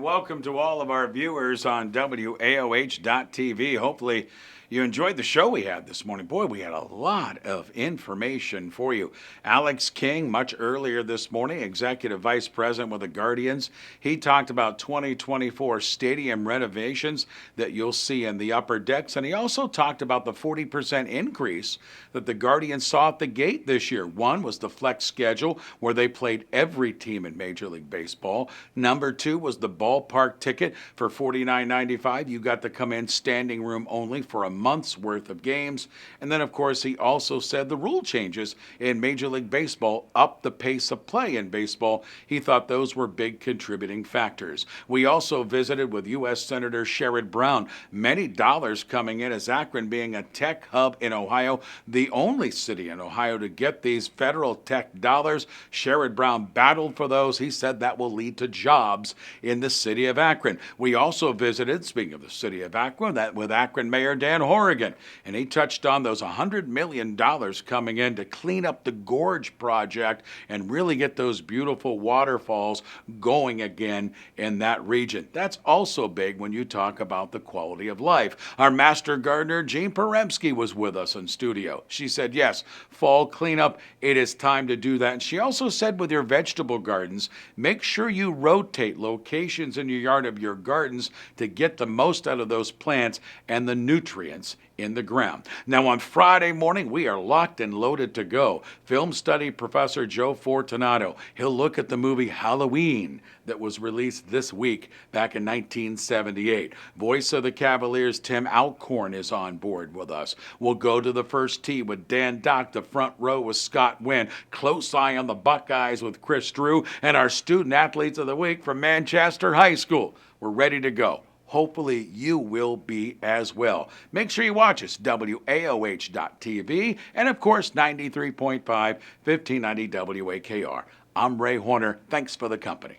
welcome to all of our viewers on WAOH.TV. Hopefully, you enjoyed the show we had this morning. Boy, we had a lot of information for you. Alex King, much earlier this morning, Executive Vice President with the Guardians, he talked about 2024 stadium renovations that you'll see in the upper decks, and he also talked about the 40% increase that the Guardians saw at the gate this year. One was the flex schedule, where they played every team in Major League Baseball. Number two was the ballpark ticket for $49.95. You got to come in standing room only for a month's worth of games. And then, of course, he also said the rule changes in Major League Baseball up the pace of play in baseball. He thought those were big contributing factors. We also visited with U.S. Senator Sherrod Brown. Many dollars coming in, as Akron being a tech hub in Ohio, the only city in Ohio to get these federal tech dollars. Sherrod Brown battled for those. He said that will lead to jobs in the city of Akron. We also visited, speaking of the city of Akron, that with Akron Mayor Dan Horrigan, and he touched on those $100 million coming in to clean up the Gorge project and really get those beautiful waterfalls going again in that region. That's also big when you talk about the quality of life. Our master gardener, Jean Poremski, was with us in studio. She said, yes, fall cleanup, it is time to do that. And she also said with your vegetable gardens, make sure you rotate locations in your yard of your gardens to get the most out of those plants and the nutrients in the ground. Now on Friday morning, we are locked and loaded to go. Film study professor Joe Fortunato. He'll look at the movie Halloween that was released this week back in 1978. Voice of the Cavaliers, Tim Alcorn, is on board with us. We'll go to the first tee with Dan Dock, the front row with Scott Wynn, close eye on the Buckeyes with Chris Drew, and our student athletes of the week from Manchester High School. We're ready to go. Hopefully you will be as well. Make sure you watch us, WAOH.TV, and of course 93.5, 1590 WAKR. I'm Ray Horner. Thanks for the company.